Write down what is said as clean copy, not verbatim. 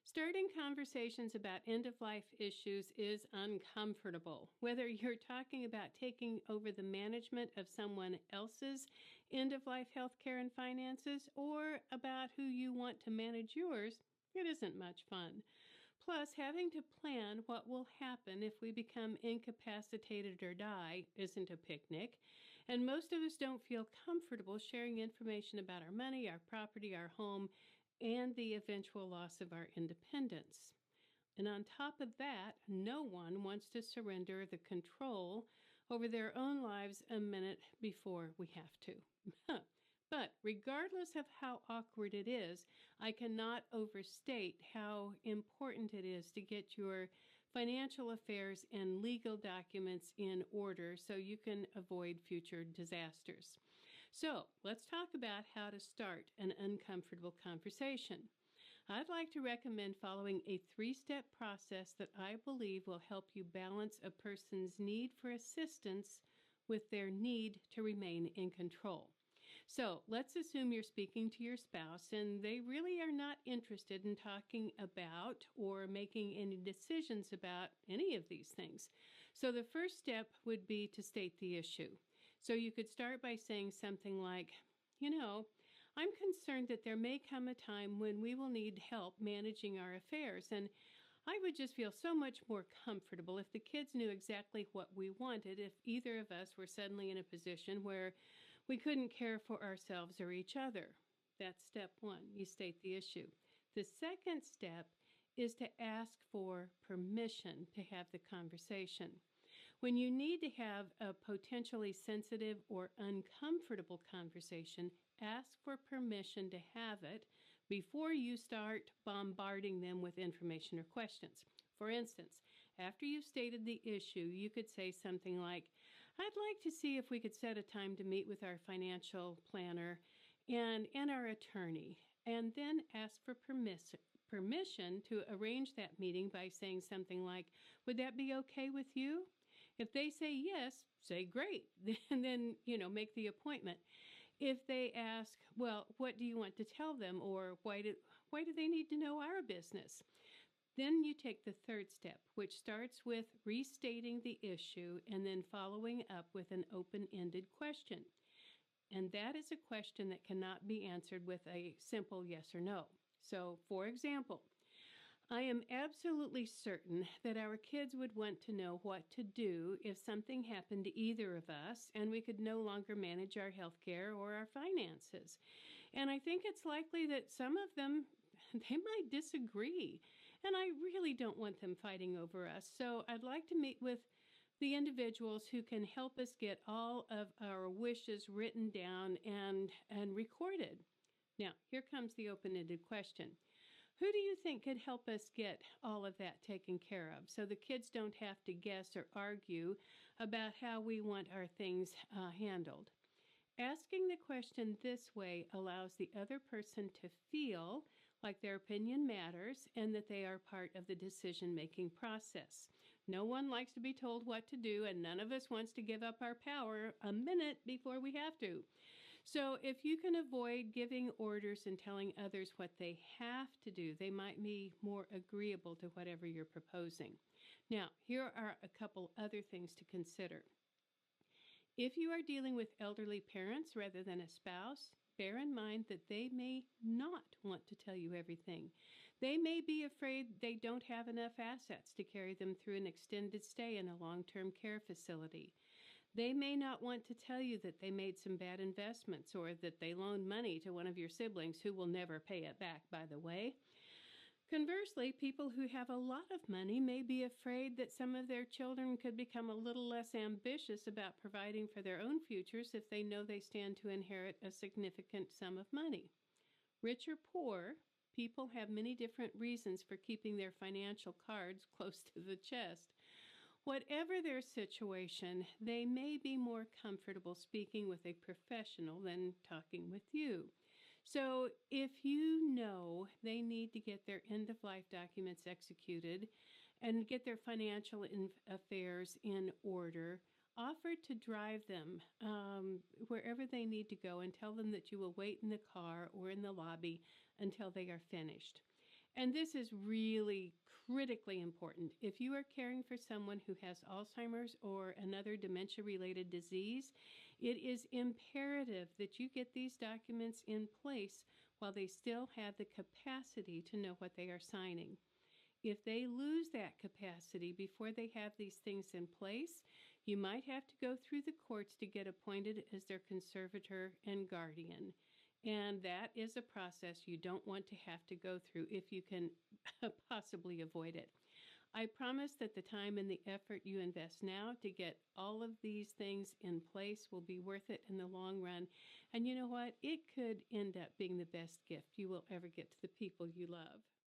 Starting conversations about end-of-life issues is uncomfortable. Whether you're talking about taking over the management of someone else's end-of-life healthcare and finances or about who you want to manage yours, it isn't much fun. Plus, having to plan what will happen if we become incapacitated or die isn't a picnic, and most of us don't feel comfortable sharing information about our money, our property, our home, and the eventual loss of our independence. And on top of that, no one wants to surrender the control over their own lives a minute before we have to. But regardless of how awkward it is, I cannot overstate how important it is to get your financial affairs and legal documents in order so you can avoid future disasters. So let's talk about how to start an uncomfortable conversation. I'd like to recommend following a 3-step process that I believe will help you balance a person's need for assistance with their need to remain in control. So let's assume you're speaking to your spouse and they really are not interested in talking about or making any decisions about any of these things. So the first step would be to state the issue. So you could start by saying something like, I'm concerned that there may come a time when we will need help managing our affairs, and I would just feel so much more comfortable if the kids knew exactly what we wanted if either of us were suddenly in a position where we couldn't care for ourselves or each other. That's step one. You state the issue. The second step is to ask for permission to have the conversation. When you need to have a potentially sensitive or uncomfortable conversation, ask for permission to have it before you start bombarding them with information or questions. For instance, after you've stated the issue, you could say something like, I'd like to see if we could set a time to meet with our financial planner and our attorney, and then ask for permission to arrange that meeting by saying something like, would that be okay with you? If they say yes, say great, and then, make the appointment. If they ask, well, what do you want to tell them, or why do they need to know our business? Then you take the third step, which starts with restating the issue and then following up with an open-ended question. And that is a question that cannot be answered with a simple yes or no. So, for example, I am absolutely certain that our kids would want to know what to do if something happened to either of us and we could no longer manage our health care or our finances. And I think it's likely that some of them, they might disagree. And I really don't want them fighting over us. So I'd like to meet with the individuals who can help us get all of our wishes written down and recorded. Now, here comes the open-ended question. Who do you think could help us get all of that taken care of so the kids don't have to guess or argue about how we want our things handled? Asking the question this way allows the other person to feel like their opinion matters and that they are part of the decision-making process. No one likes to be told what to do, and none of us wants to give up our power a minute before we have to. So if you can avoid giving orders and telling others what they have to do, they might be more agreeable to whatever you're proposing. Now, here are a couple other things to consider. If you are dealing with elderly parents rather than a spouse, bear in mind that they may not want to tell you everything. They may be afraid they don't have enough assets to carry them through an extended stay in a long-term care facility. They may not want to tell you that they made some bad investments or that they loaned money to one of your siblings who will never pay it back, by the way. Conversely, people who have a lot of money may be afraid that some of their children could become a little less ambitious about providing for their own futures if they know they stand to inherit a significant sum of money. Rich or poor, people have many different reasons for keeping their financial cards close to the chest. Whatever their situation, they may be more comfortable speaking with a professional than talking with you. So if you know they need to get their end-of-life documents executed and get their financial affairs in order, offer to drive them wherever they need to go and tell them that you will wait in the car or in the lobby until they are finished. And this is really critically important. If you are caring for someone who has Alzheimer's or another dementia-related disease, it is imperative that you get these documents in place while they still have the capacity to know what they are signing. If they lose that capacity before they have these things in place, you might have to go through the courts to get appointed as their conservator and guardian. And that is a process you don't want to have to go through if you can possibly avoid it. I promise that the time and the effort you invest now to get all of these things in place will be worth it in the long run. And you know what? It could end up being the best gift you will ever get to the people you love.